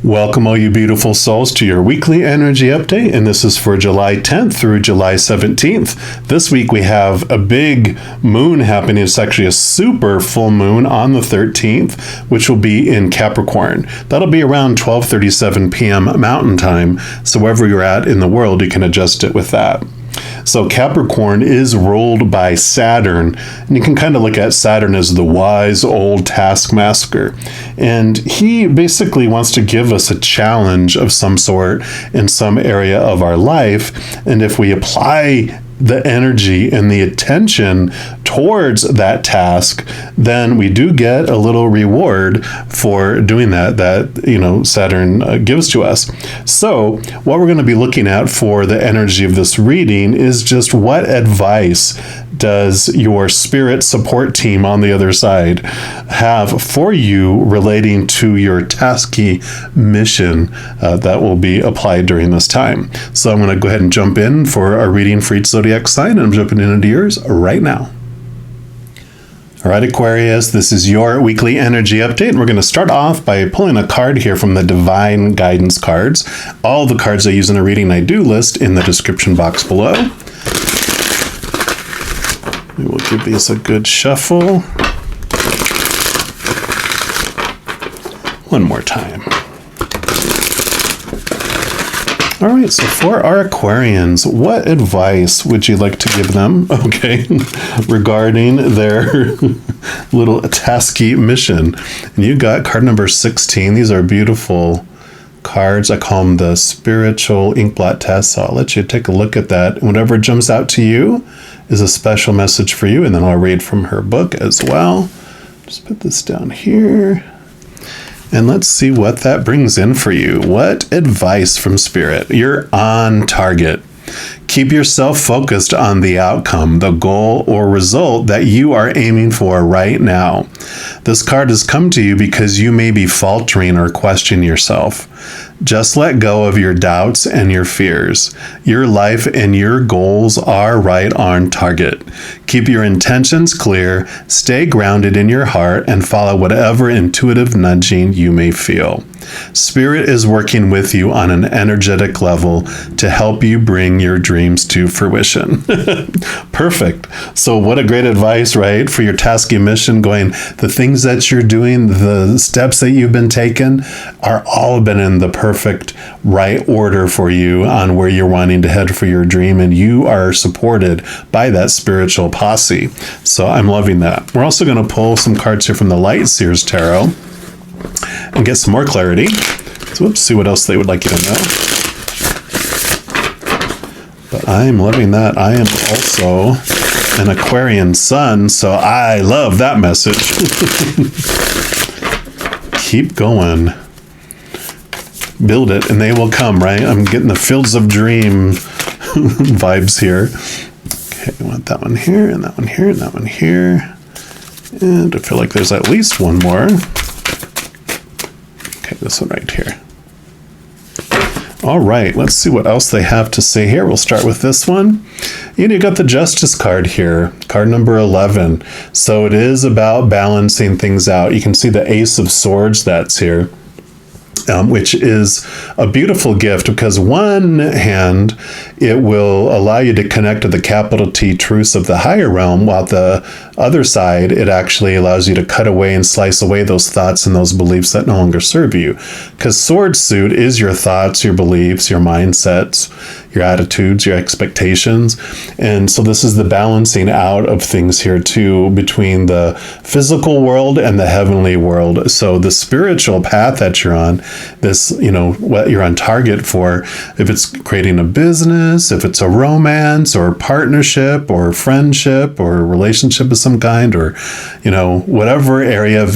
Welcome, all you beautiful souls, to your weekly energy update, and this is for July 10th through July 17th. This week we have a big moon happening. It's actually a super full moon on the 13th, which will be in Capricorn. That'll be around 12:37 p.m. Mountain Time, so wherever you're at in the world, you can adjust it with that. So Capricorn is ruled by Saturn, and you can kind of look at Saturn as the wise old taskmaster. And he basically wants to give us a challenge of some sort in some area of our life. And if we apply the energy and the attention towards that task, then we do get a little reward for doing that Saturn gives to us. So what we're going to be looking at for the energy of this reading is just what advice does your spirit support team on the other side have for you relating to your tasky mission that will be applied during this time. So I'm going to go ahead and jump in for our reading for each zodiac sign, and I'm jumping into yours right now. All right, Aquarius, this is your weekly energy update, and we're going to start off by pulling a card here from the Divine Guidance cards. All the cards I use in a reading I do list in the description box below. We will give these a good shuffle. One more time. All right, so for our Aquarians, what advice would you like to give them, regarding their little tasky mission? And you got card number 16. These are beautiful cards. I call them the spiritual inkblot test. So I'll let you take a look at that. And whatever jumps out to you is a special message for you. And then I'll read from her book as well. Just put this down here. And let's see what that brings in for you. What advice from Spirit? You're on target. Keep yourself focused on the outcome, the goal or result that you are aiming for right now. This card has come to you because you may be faltering or questioning yourself. Just let go of your doubts and your fears. Your life and your goals are right on target. Keep your intentions clear, stay grounded in your heart, and follow whatever intuitive nudging you may feel. Spirit is working with you on an energetic level to help you bring your dreams to fruition. Perfect. So what a great advice, right? For your tasky mission going, the things that you're doing, the steps that you've been taking are all been in the perfect right order for you on where you're wanting to head for your dream. And you are supported by that spiritual posse. So I'm loving that. We're also going to pull some cards here from the Light Seers Tarot and get some more clarity. So let's see what else they would like you to know. But I'm loving that. I am also an Aquarian sun, so I love that message. Keep going. Build it and they will come, right? I'm getting the Fields of Dream vibes here. Okay, I want that one here, and that one here, and that one here. And I feel like there's at least one more. Okay, this one right here. All right, let's see what else they have to say here. We'll start with this one. You got the Justice card here, card number 11. So it is about balancing things out. You can see the Ace of Swords that's here. Which is a beautiful gift because one hand, it will allow you to connect to the capital T truths of the higher realm, while the other side, it actually allows you to cut away and slice away those thoughts and those beliefs that no longer serve you. Because Sword Suit is your thoughts, your beliefs, your mindsets, your attitudes, your expectations. And so this is the balancing out of things here too, between the physical world and the heavenly world. So the spiritual path that you're on, this, what you're on target for, if it's creating a business, if it's a romance or partnership or friendship or relationship of some kind, or, whatever area of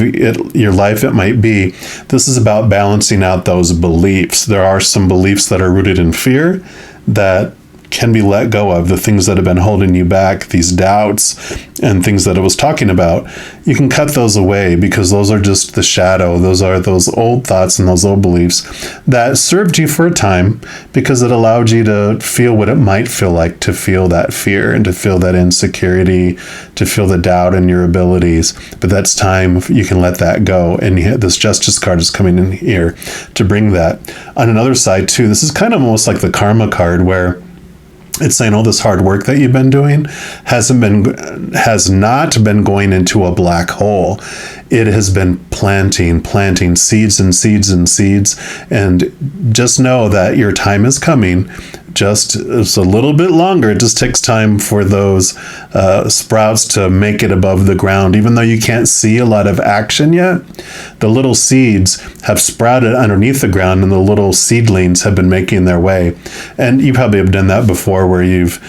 your life it might be, this is about balancing out those beliefs. There are some beliefs that are rooted in fear that can be let go of, the things that have been holding you back, these doubts and things that I was talking about, you can cut those away, because those are just the shadow. Those are those old thoughts and those old beliefs that served you for a time, because it allowed you to feel what it might feel like to feel that fear and to feel that insecurity, to feel the doubt in your abilities. But that's time. You can let that go. And this Justice card is coming in here to bring that. On another side too, this is kind of almost like the Karma card, where it's saying all this hard work that you've been doing has not been going into a black hole. It has been planting seeds and seeds and seeds. And just know that your time is coming. It's a little bit longer. It just takes time for those sprouts to make it above the ground. Even though you can't see a lot of action yet, the little seeds have sprouted underneath the ground, and the little seedlings have been making their way. And you probably have done that before, where you've,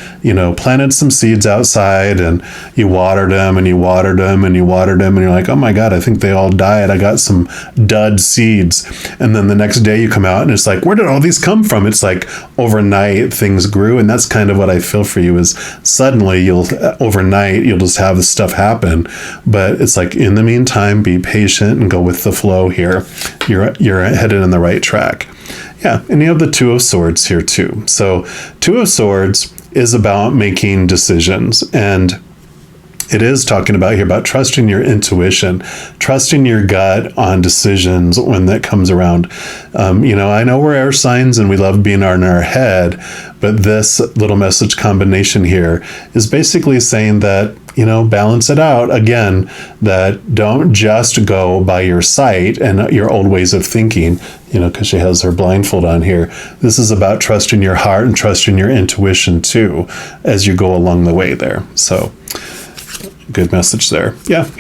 planted some seeds outside, and you watered them and you watered them and you watered them, and you're like, oh my God, I think they all died. I got some dud seeds. And then the next day you come out and it's like, where did all these come from? It's like overnight things grew. And that's kind of what I feel for you, is suddenly overnight you'll just have this stuff happen. But it's like, in the meantime, be patient and go with the flow here. You're headed in the right track. Yeah. And you have the Two of Swords here too. So Two of Swords is about making decisions, and it is talking about here about trusting your intuition, trusting your gut on decisions when that comes around. I know we're air signs and we love being in our head, but this little message combination here is basically saying that, balance it out again, that don't just go by your sight and your old ways of thinking, because she has her blindfold on here. This is about trusting your heart and trusting your intuition too, as you go along the way there. So, good message there. Yeah.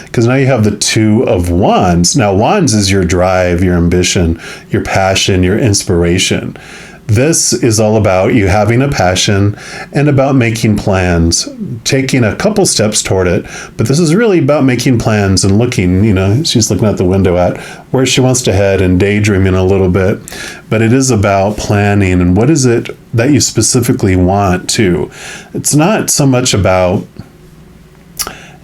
Because now you have the Two of Wands. Now, Wands is your drive, your ambition, your passion, your inspiration. This is all about you having a passion and about making plans, taking a couple steps toward it. But this is really about making plans and looking, she's looking out the window at where she wants to head and daydreaming a little bit. But it is about planning and what is it that you specifically want to. It's not so much about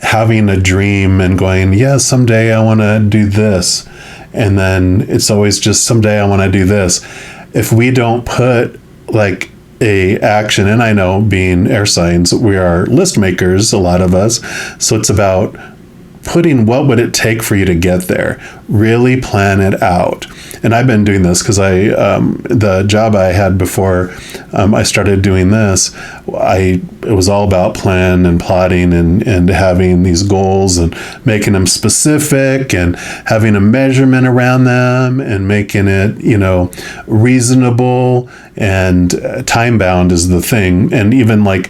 having a dream and going, yeah, someday I want to do this. And then it's always just someday I want to do this. If we don't put like a action, and I know being air signs, we are list makers, a lot of us. So it's about putting what would it take for you to get there, really plan it out. And I've been doing this because the job I had before I started doing this, it was all about plan and plotting and having these goals and making them specific and having a measurement around them and making it, reasonable and time bound is the thing. And even I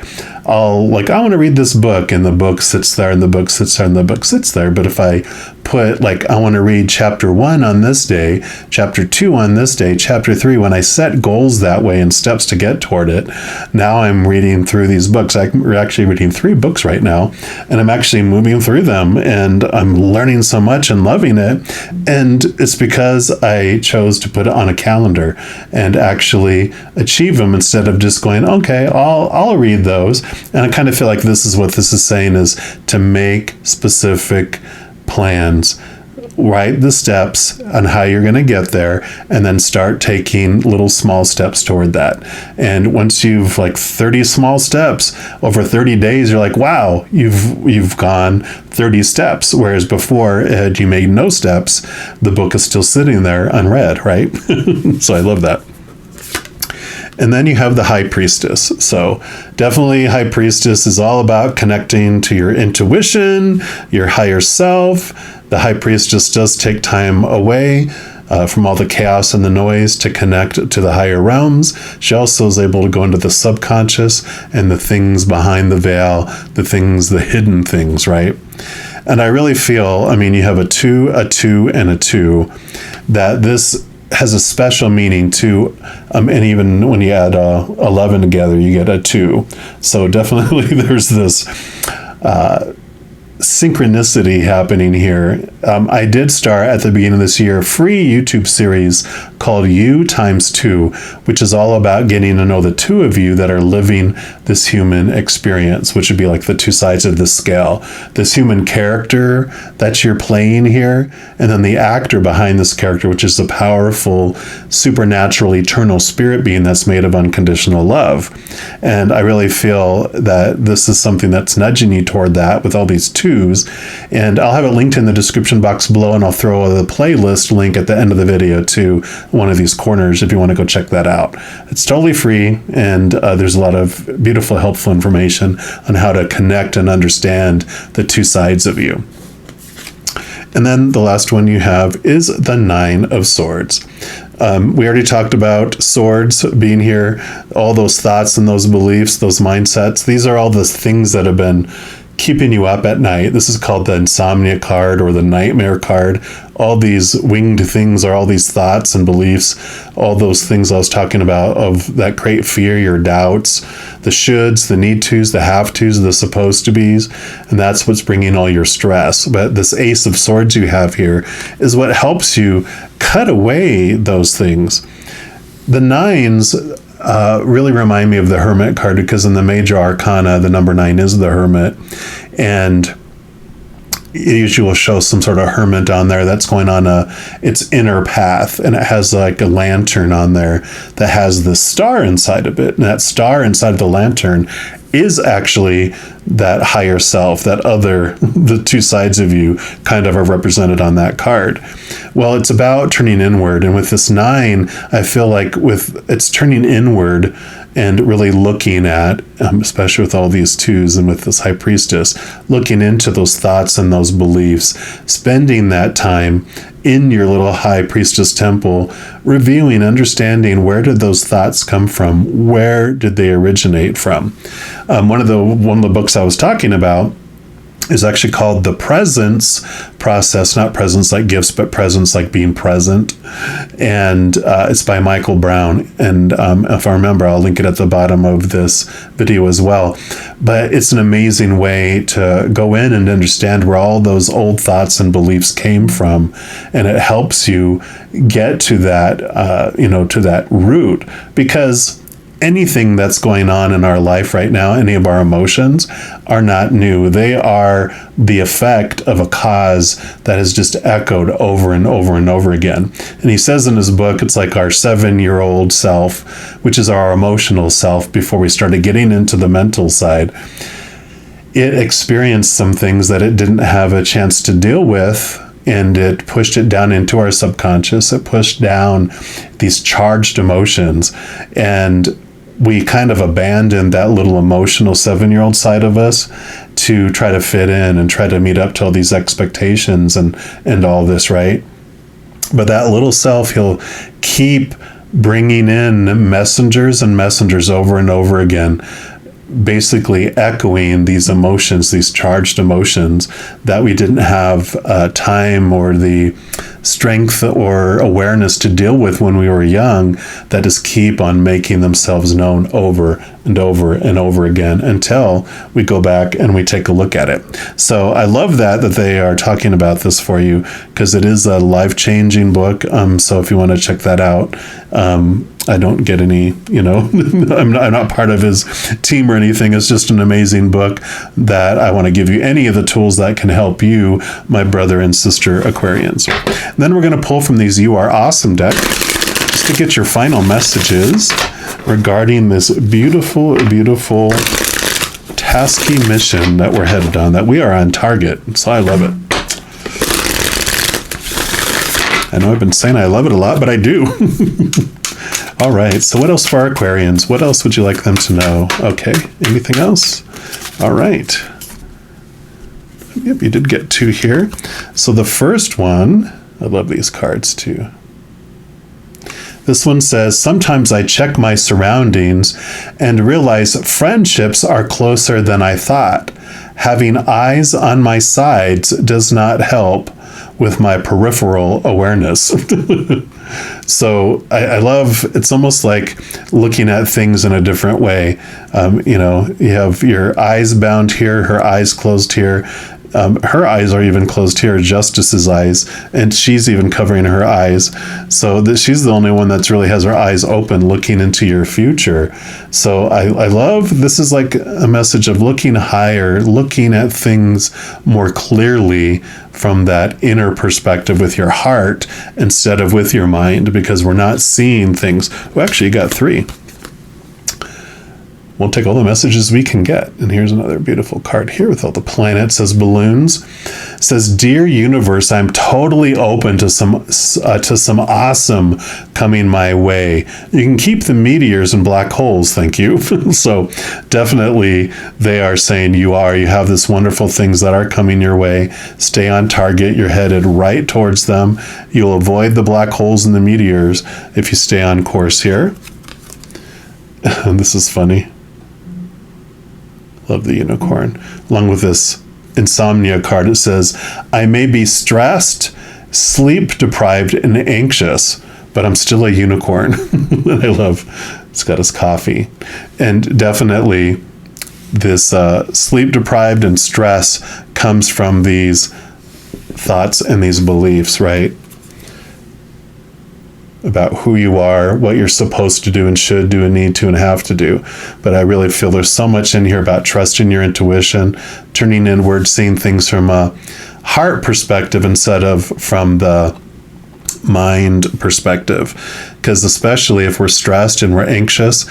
want to read this book, and the book sits there and the book sits there and the book sits there. But if I put I want to read chapter 1 on this day, chapter 2 on this day, chapter 3, when I set goals that way and steps to get toward it, now I'm reading through these books. We're actually reading 3 books right now, and I'm actually moving through them, and I'm learning so much and loving it. And it's because I chose to put it on a calendar and actually achieve them instead of just going, okay, I'll read those. And I kind of feel like this is what this is saying, is to make specific plans, write the steps on how you're going to get there, and then start taking little small steps toward that. And once you've 30 small steps over 30 days, you're like, wow, you've gone 30 steps. Whereas before, had you made no steps, the book is still sitting there unread, right? So I love that. And then you have the High Priestess. So definitely High Priestess is all about connecting to your intuition, your higher self. The High Priestess does take time away from all the chaos and the noise to connect to the higher realms. She also is able to go into the subconscious and the things behind the veil, the hidden things, right? And I really feel, you have a 2, a 2, and a 2, that this has a special meaning too, and even when you add 11 together, you get a 2. So definitely there's this synchronicity happening here. I did start at the beginning of this year a free YouTube series called You Times Two, which is all about getting to know the two of you that are living this human experience, which would be like the two sides of the scale. This human character that you're playing here, and then the actor behind this character, which is the powerful, supernatural, eternal spirit being that's made of unconditional love. And I really feel that this is something that's nudging you toward that with all these twos. And I'll have it linked in the description box below, and I'll throw the playlist link at the end of the video to one of these corners if you want to go check that out. It's totally free, and there's a lot of beautiful, helpful information on how to connect and understand the two sides of you. And then the last one you have is the Nine of Swords. We already talked about swords being here, all those thoughts and those beliefs, those mindsets. These are all the things that have been keeping you up at night. This is called the insomnia card or the nightmare card. All these winged things are all these thoughts and beliefs, all those things I was talking about of that create fear, your doubts, the shoulds, the need tos, the have tos, the supposed to be's, and that's what's bringing all your stress. But this Ace of Swords you have here is what helps you cut away those things. The nines really remind me of the Hermit card, because in the major arcana, the number 9 is the Hermit, and it usually will show some sort of hermit on there that's going on its inner path, and it has like a lantern on there that has the star inside of it, and that star inside of the lantern is actually that higher self, that other, the two sides of you kind of are represented on that card. Well, it's about turning inward, and with this 9, I feel like it's turning inward and really looking at, especially with all these twos and with this High Priestess, looking into those thoughts and those beliefs, spending that time in your little High Priestess temple, reviewing, understanding, where did those thoughts come from? Where did they originate from? One of the books I was talking about is actually called The Presence Process, not presence like gifts, but presence like being present. And it's by Michael Brown. And if I remember, I'll link it at the bottom of this video as well. But it's an amazing way to go in and understand where all those old thoughts and beliefs came from. And it helps you get to that, to that root, because anything that's going on in our life right now, any of our emotions, are not new. They are the effect of a cause that has just echoed over and over and over again. And he says in his book, it's like our 7-year-old self, which is our emotional self before we started getting into the mental side. It experienced some things that it didn't have a chance to deal with, and it pushed it down into our subconscious. It pushed down these charged emotions, and we kind of abandoned that little emotional 7-year-old side of us to try to fit in and try to meet up to all these expectations and all this, right? But that little self, he'll keep bringing in messengers and messengers over and over again, basically echoing these emotions, these charged emotions that we didn't have time or the strength or awareness to deal with when we were young, that just keep on making themselves known over and over and over again until we go back and we take a look at it. So I love that they are talking about this for you, because it is a life-changing book. So if you want to check that out, I don't get any, I'm not part of his team or anything. It's just an amazing book that I want to give you any of the tools that can help you, my brother and sister Aquarians. And then we're going to pull from these You Are Awesome deck just to get your final messages regarding this beautiful, beautiful tasky mission that we're headed on, that we are on target. So I love it. I know I've been saying I love it a lot, but I do. All right, so what else for our Aquarians? What else would you like them to know? Okay, anything else? All right. Yep, you did get 2 here. So the first one, I love these cards too. This one says, sometimes I check my surroundings and realize friendships are closer than I thought. Having eyes on my sides does not help with my peripheral awareness. So I love, it's almost like looking at things in a different way. You have your eyes bound here, her eyes closed here. Her eyes are even closed here, Justice's eyes, and she's even covering her eyes. So that she's the only one that's really has her eyes open, looking into your future. So I love, this is like a message of looking higher, looking at things more clearly from that inner perspective with your heart instead of with your mind, because we're not seeing things. Well, actually, you got 3. We'll take all the messages we can get. And here's another beautiful card here with all the planets as balloons. It says, "Dear universe, I'm totally open to some awesome coming my way. You can keep the meteors and black holes, thank you." So definitely they are saying you have this wonderful things that are coming your way. Stay on target. You're headed right towards them. You'll avoid the black holes and the meteors if you stay on course here. And this is funny. Love the unicorn. Along with this insomnia card, it says, "I may be stressed, sleep deprived, and anxious, but I'm still a unicorn." I love, it's got his coffee. And definitely this sleep deprived and stress comes from these thoughts and these beliefs, right? About who you are, what you're supposed to do and should do and need to and have to do. But I really feel there's so much in here about trusting your intuition, turning inward, seeing things from a heart perspective instead of from the mind perspective. Because especially if we're stressed and we're anxious,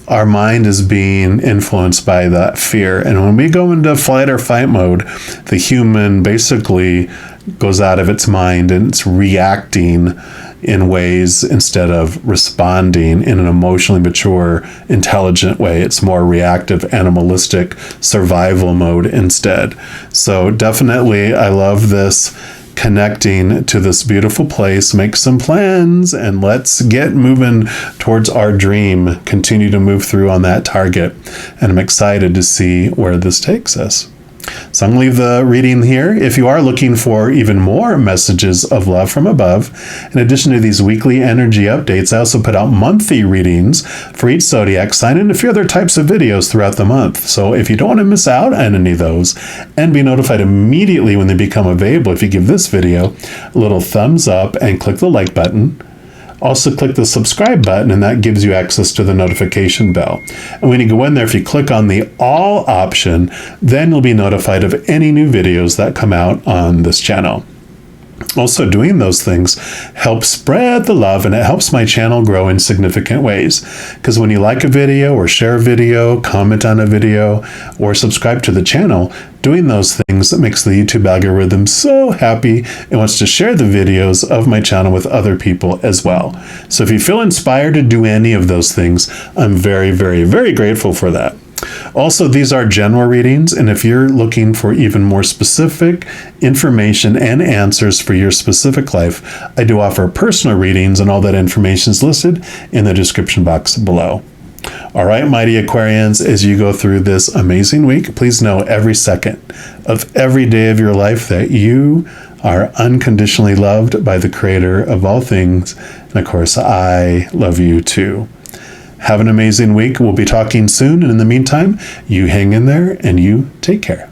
our mind is being influenced by that fear. And when we go into flight or fight mode, the human basically goes out of its mind and it's reacting in ways instead of responding in an emotionally mature, intelligent way. It's more reactive, animalistic survival mode instead. So definitely, I love this connecting to this beautiful place. Make some plans and let's get moving towards our dream. Continue to move through on that target. And I'm excited to see where this takes us. So I'm going to leave the reading here. If you are looking for even more messages of love from above, in addition to these weekly energy updates, I also put out monthly readings for each zodiac sign and a few other types of videos throughout the month. So if you don't want to miss out on any of those and be notified immediately when they become available, if you give this video a little thumbs up and click the like button, also click the subscribe button, and that gives you access to the notification bell. And when you go in there, if you click on the all option, then you'll be notified of any new videos that come out on this channel. Also, doing those things helps spread the love, and it helps my channel grow in significant ways. Because when you like a video or share a video, comment on a video, or subscribe to the channel, doing those things makes the YouTube algorithm so happy and wants to share the videos of my channel with other people as well. So if you feel inspired to do any of those things, I'm very, very, very grateful for that. Also, these are general readings, and if you're looking for even more specific information and answers for your specific life, I do offer personal readings, and all that information is listed in the description box below. All right, mighty Aquarians, as you go through this amazing week, please know every second of every day of your life that you are unconditionally loved by the Creator of all things. And of course, I love you too. Have an amazing week. We'll be talking soon. And in the meantime, you hang in there and you take care.